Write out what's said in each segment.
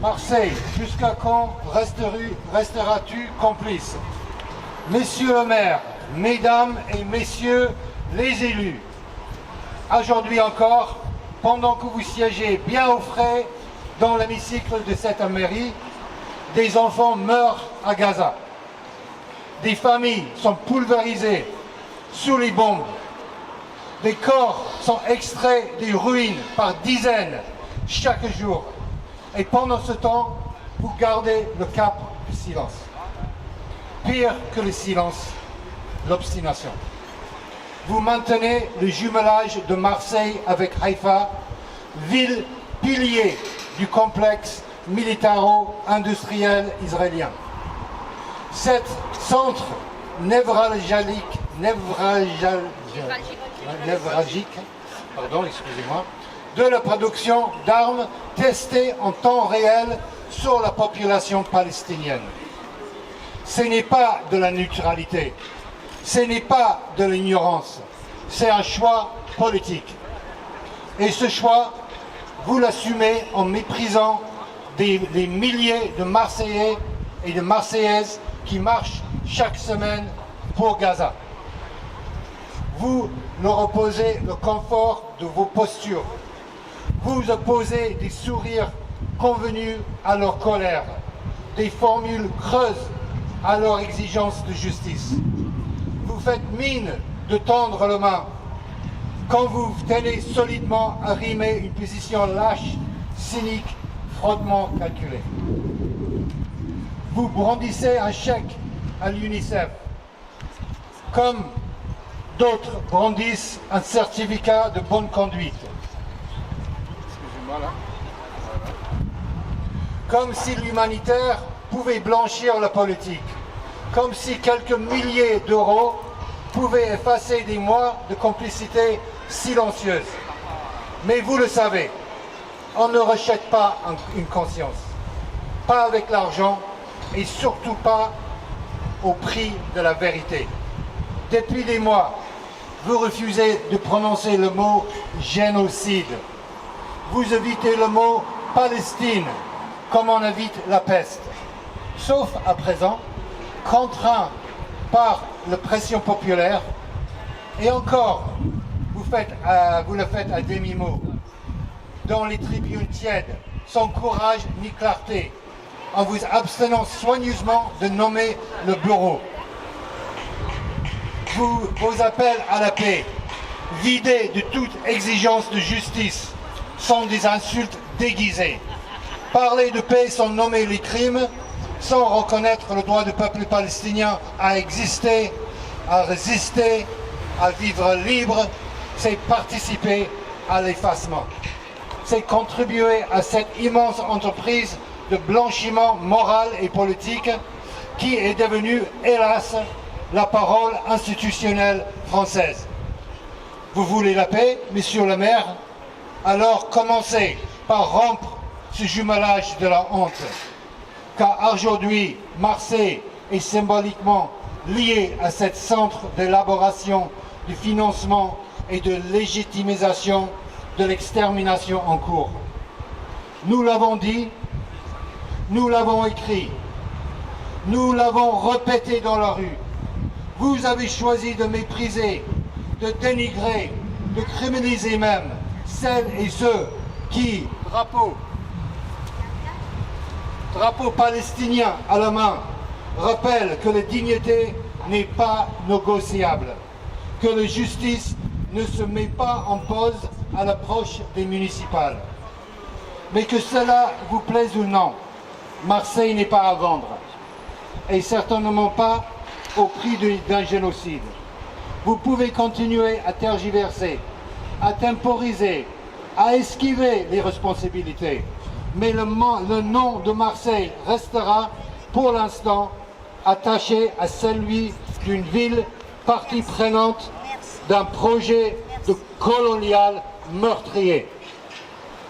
Marseille, jusqu'à quand resteras-tu complice? Messieurs le maire, mesdames et messieurs les élus, aujourd'hui encore, pendant que vous siégez bien au frais dans l'hémicycle de cette mairie, des enfants meurent à Gaza. Des familles sont pulvérisées sous les bombes. Des corps sont extraits des ruines par dizaines chaque jour. Et pendant ce temps, vous gardez le cap du silence. Pire que le silence, l'obstination. Vous maintenez le jumelage de Marseille avec Haïfa, ville pilier du complexe militaro-industriel israélien. Cet centre névralgique, de la production d'armes testées en temps réel sur la population palestinienne. Ce n'est pas de la neutralité, ce n'est pas de l'ignorance, c'est un choix politique. Et ce choix, vous l'assumez en méprisant des milliers de Marseillais et de Marseillaises qui marchent chaque semaine pour Gaza. Vous leur opposez le confort de vos postures. Vous opposez des sourires convenus à leur colère, des formules creuses à leur exigence de justice. Vous faites mine de tendre la main quand vous tenez solidement à rimer une position lâche, cynique, froidement calculée. Vous brandissez un chèque à l'UNICEF, comme d'autres brandissent un certificat de bonne conduite. Excusez-moi là. Comme si l'humanitaire pouvait blanchir la politique, comme si quelques milliers d'euros pouvaient effacer des mois de complicité silencieuse. Mais vous le savez, on ne rachète pas une conscience, pas avec l'argent et surtout pas au prix de la vérité. Depuis des mois, vous refusez de prononcer le mot génocide. Vous évitez le mot Palestine, comme on évite la peste. Sauf à présent, contraint par la pression populaire, et encore, vous le faites à demi-mot, dans les tribunes tièdes, sans courage ni clarté, en vous abstenant soigneusement de nommer le bureau. Vos appels à la paix, vidés de toute exigence de justice, sont des insultes déguisées. Parler de paix sans nommer les crimes, sans reconnaître le droit du peuple palestinien à exister, à résister, à vivre libre, c'est participer à l'effacement. C'est contribuer à cette immense entreprise de blanchiment moral et politique qui est devenue, hélas, la parole institutionnelle française. Vous voulez la paix, monsieur le maire? Alors commencez par rompre ce jumelage de la honte. Car aujourd'hui, Marseille est symboliquement lié à ce centre d'élaboration, du financement et de légitimisation de l'extermination en cours. Nous l'avons dit, nous l'avons écrit, nous l'avons répété dans la rue. Vous avez choisi de mépriser, de dénigrer, de criminaliser même celles et ceux qui, drapeau palestinien à la main, rappellent que la dignité n'est pas négociable, que la justice ne se met pas en pause à l'approche des municipales. Mais que cela vous plaise ou non, Marseille n'est pas à vendre, et certainement pas au prix d'un génocide. Vous pouvez continuer à tergiverser, à temporiser, à esquiver les responsabilités, mais le nom de Marseille restera pour l'instant attaché à celui d'une ville partie prenante d'un projet de colonial meurtrier.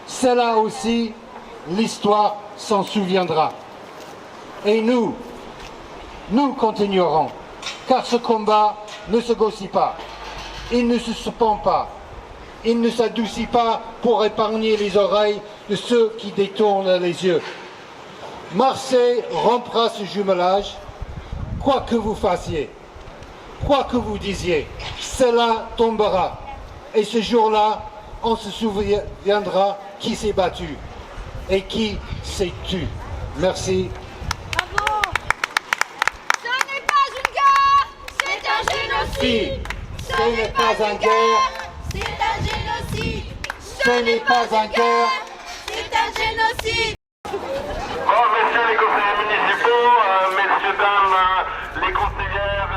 Cela aussi, l'histoire s'en souviendra. Et nous continuerons, car ce combat ne se gossit pas, il ne se suspend pas, il ne s'adoucit pas pour épargner les oreilles de ceux qui détournent les yeux. Marseille rompra ce jumelage, quoi que vous fassiez, quoi que vous disiez, cela tombera. Et ce jour-là, on se souviendra qui s'est battu et qui s'est tué. Merci. Bravo. Ce n'est pas une guerre, c'est un génocide. Ce n'est pas une guerre, c'est un génocide. ce n'est pas une guerre, c'est un génocide. Bon, messieurs les conseillers municipaux, messieurs, dames, les conseillères,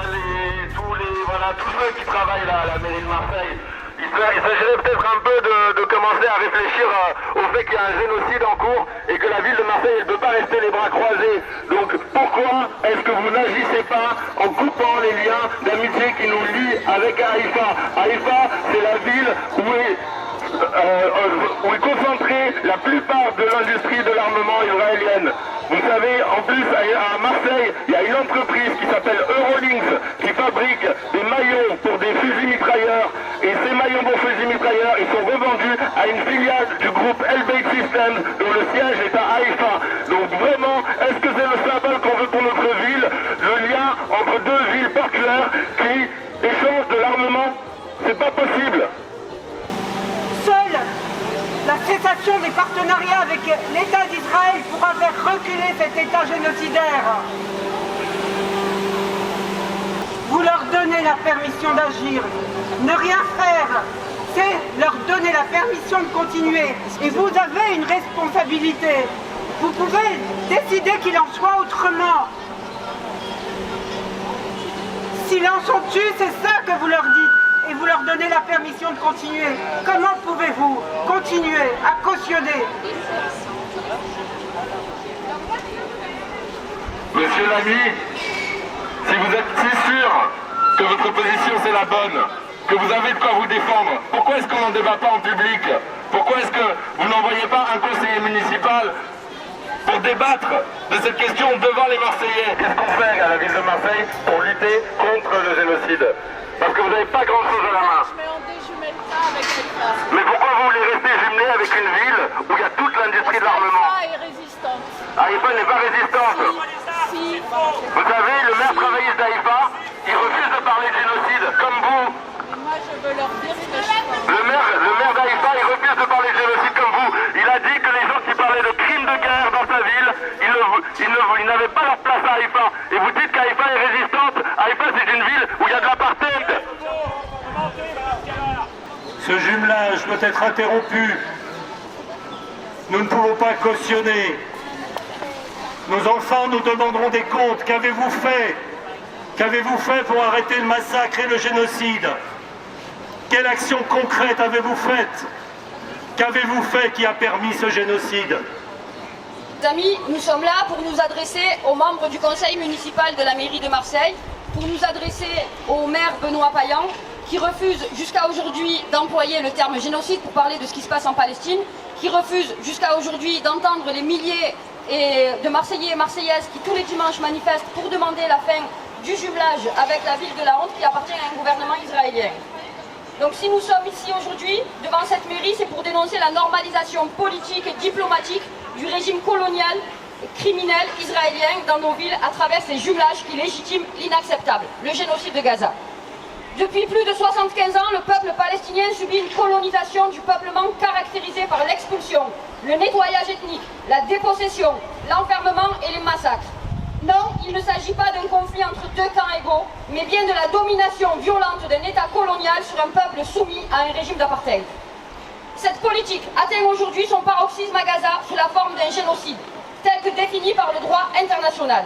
tous ceux qui travaillent là, à la mairie de Marseille, il s'agirait peut-être un peu de commencer à réfléchir au fait qu'il y a un génocide en cours et que la ville de Marseille ne peut pas rester les bras croisés. Donc pourquoi est-ce que vous n'agissez pas en coupant les liens d'amitié qui nous lient avec Haïfa? Haïfa, c'est la ville où est concentrée la plupart de l'industrie de l'armement israélienne. Vous savez, en plus, à Marseille, il y a une entreprise qui s'appelle Eurolinks qui fabrique des maillons pour des fusils mitrailleurs. Et ces maillons pour fusils mitrailleurs, ils sont revendus à une filiale du groupe Elbait Systems, dont le siège est à Haïfa. Donc vraiment, est-ce que c'est le symbole qu'on veut pour notre ville? Le lien entre deux villes portuaires qui échangent de l'armement? C'est pas possible. Seule la cessation des partenariats avec l'État d'Israël pourra faire reculer cet État génocidaire. Vous leur donnez la permission d'agir. Ne rien faire, c'est leur donner la permission de continuer. Et vous avez une responsabilité. Vous pouvez décider qu'il en soit autrement. Silence au dessus, c'est ça que vous leur dites. Et vous leur donnez la permission de continuer. Comment pouvez-vous continuer à cautionner? Monsieur l'ami, si vous êtes si sûr que votre position c'est la bonne, que vous avez de quoi vous défendre, pourquoi est-ce qu'on n'en débat pas en public? Pourquoi est-ce que vous n'envoyez pas un conseiller municipal pour débattre de cette question devant les Marseillais? Qu'est-ce qu'on fait à la ville de Marseille pour lutter contre le génocide? Parce que vous n'avez pas grand-chose à la main. Mais on déjumelle pas avec Haïfa. Mais pourquoi vous voulez rester jumelé avec une ville où il y a toute l'industrie de l'armement? Haïfa est résistante. Haïfa n'est pas résistante. Si. Vous savez, le maire travailliste d'Haïfa, il refuse de parler de génocide, comme vous. Moi, je veux leur dire ce que je pense. Le maire d'Haïfa, il refuse de parler de génocide comme vous. Il a dit que les gens qui parlaient de crimes de guerre dans sa ville, ils n'avaient pas leur place à Haïfa. Et vous dites qu'Haïfa est résistante. Haïfa, c'est une ville où il y a de l'apartheid. Ce jumelage doit être interrompu. Nous ne pouvons pas cautionner. Nos enfants nous demanderont des comptes. Qu'avez-vous fait? Qu'avez-vous fait pour arrêter le massacre et le génocide? Quelle action concrète avez-vous faite? Qu'avez-vous fait qui a permis ce génocide? Amis, nous sommes là pour nous adresser aux membres du conseil municipal de la mairie de Marseille, pour nous adresser au maire Benoît Payan, qui refuse jusqu'à aujourd'hui d'employer le terme génocide pour parler de ce qui se passe en Palestine, qui refuse jusqu'à aujourd'hui d'entendre les milliers de Marseillais et Marseillaises qui tous les dimanches manifestent pour demander la fin du jumelage avec la ville de la honte qui appartient à un gouvernement israélien. Donc si nous sommes ici aujourd'hui, devant cette mairie, c'est pour dénoncer la normalisation politique et diplomatique du régime colonial et criminel israélien dans nos villes à travers ces jumelages qui légitiment l'inacceptable, le génocide de Gaza. Depuis plus de 75 ans, le peuple palestinien subit une colonisation du peuplement caractérisée par l'expulsion, le nettoyage ethnique, la dépossession, l'enfermement et les massacres. Non, il ne s'agit pas d'un conflit entre deux camps égaux, mais bien de la domination violente d'un État colonial sur un peuple soumis à un régime d'apartheid. Cette politique atteint aujourd'hui son paroxysme à Gaza sous la forme d'un génocide, tel que défini par le droit international.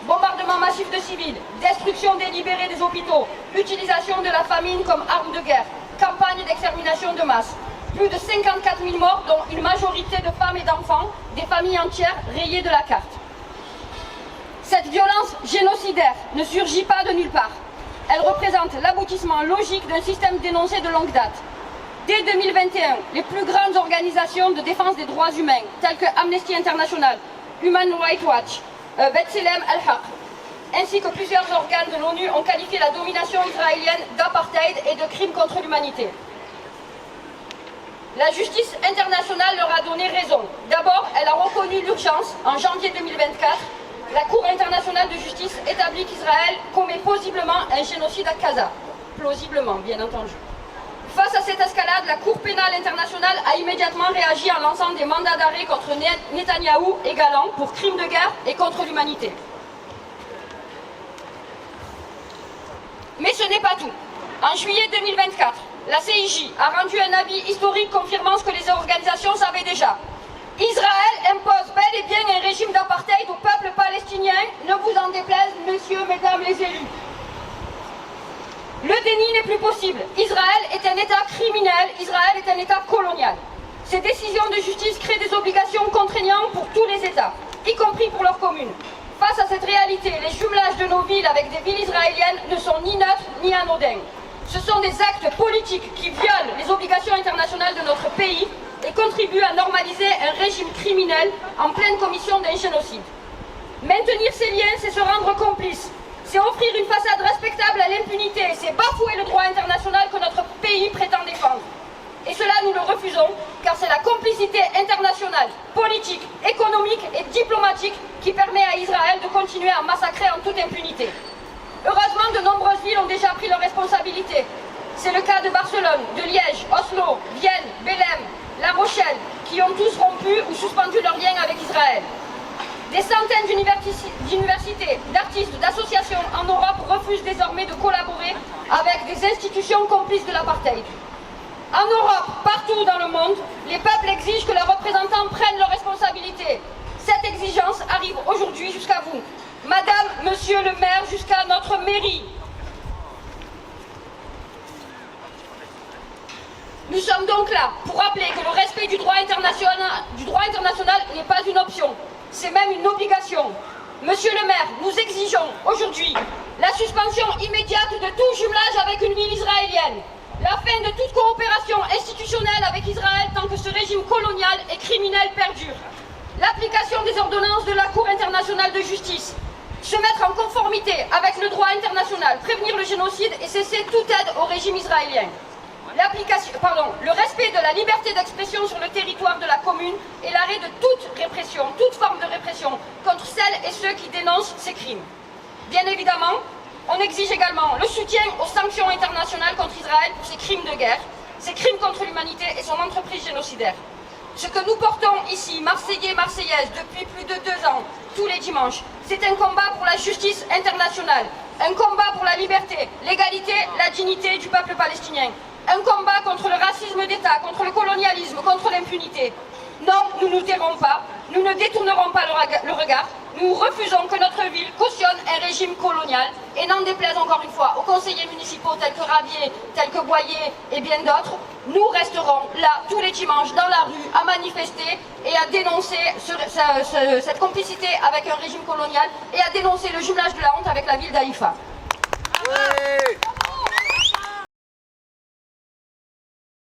Bombardement massif de civils, destruction délibérée des hôpitaux, utilisation de la famine comme arme de guerre, campagne d'extermination de masse. Plus de 54 000 morts, dont une majorité de femmes et d'enfants, des familles entières rayées de la carte. Cette violence génocidaire ne surgit pas de nulle part. Elle représente l'aboutissement logique d'un système dénoncé de longue date. Dès 2021, les plus grandes organisations de défense des droits humains, telles que Amnesty International, Human Rights Watch, B'Tselem Al-Haq, ainsi que plusieurs organes de l'ONU ont qualifié la domination israélienne d'apartheid et de crime contre l'humanité. La justice internationale leur a donné raison. D'abord, elle a reconnu l'urgence. En janvier 2024, la Cour internationale de justice établit qu'Israël commet plausiblement un génocide à Gaza. Plausiblement, bien entendu. Face à cette escalade, la Cour pénale internationale a immédiatement réagi en lançant des mandats d'arrêt contre Netanyahou et Galland pour crimes de guerre et contre l'humanité. Mais ce n'est pas tout. En juillet 2024, la CIJ a rendu un avis historique confirmant ce que les organisations savaient déjà. Israël impose bel et bien un régime d'apartheid au peuple palestinien, ne vous en déplaise, messieurs, mesdames les élus. Le déni n'est plus possible. Israël est un État criminel, Israël est un État colonial. Ces décisions de justice créent des obligations contraignantes pour tous les États, y compris pour leurs communes. Face à cette réalité, les jumelages de nos villes avec des villes israéliennes ne sont ni neutres ni anodins. Ce sont des actes politiques qui violent les obligations internationales de notre pays et contribuent à normaliser un régime criminel en pleine commission d'un génocide. Maintenir ces liens, c'est se rendre complice. C'est offrir une façade respectable à l'impunité, c'est bafouer le droit international que notre pays prétend défendre. Et cela, nous le refusons, car c'est la complicité internationale, politique, économique et diplomatique qui permet à Israël de continuer à massacrer en toute impunité. Heureusement, de nombreuses villes ont déjà pris leurs responsabilités. C'est le cas de Barcelone, de Liège, Oslo, Vienne, Belém, La Rochelle, qui ont tous rompu ou suspendu leurs liens avec Israël. Des centaines d'universités, d'artistes, d'associations en Europe refusent désormais de collaborer avec des institutions complices de l'apartheid. En Europe, partout dans le monde, les peuples exigent que leurs représentants prennent leurs responsabilités. Cette exigence arrive aujourd'hui jusqu'à vous. Madame, Monsieur le maire, jusqu'à notre mairie. Nous sommes donc là pour rappeler que le respect du droit international n'est pas une option. C'est même une obligation. Monsieur le maire, nous exigeons aujourd'hui la suspension immédiate de tout jumelage avec une ville israélienne, la fin de toute coopération institutionnelle avec Israël tant que ce régime colonial et criminel perdure, l'application des ordonnances de la Cour internationale de justice, se mettre en conformité avec le droit international, prévenir le génocide et cesser toute aide au régime israélien. Le respect de la liberté d'expression sur le territoire de la commune et l'arrêt de toute répression, toute forme de répression contre celles et ceux qui dénoncent ces crimes. Bien évidemment, on exige également le soutien aux sanctions internationales contre Israël pour ses crimes de guerre, ses crimes contre l'humanité et son entreprise génocidaire. Ce que nous portons ici, Marseillais, Marseillaises, depuis plus de 2 ans, tous les dimanches, c'est un combat pour la justice internationale, un combat pour la liberté, l'égalité, la dignité du peuple palestinien. Un combat contre le racisme d'État, contre le colonialisme, contre l'impunité. Non, nous ne nous tairons pas, nous ne détournerons pas le regard, nous refusons que notre ville cautionne un régime colonial et n'en déplaise encore une fois aux conseillers municipaux tels que Ravier, tels que Boyer et bien d'autres, nous resterons là tous les dimanches dans la rue à manifester et à dénoncer cette complicité avec un régime colonial et à dénoncer le jumelage de la honte avec la ville d'Haïfa. Oui.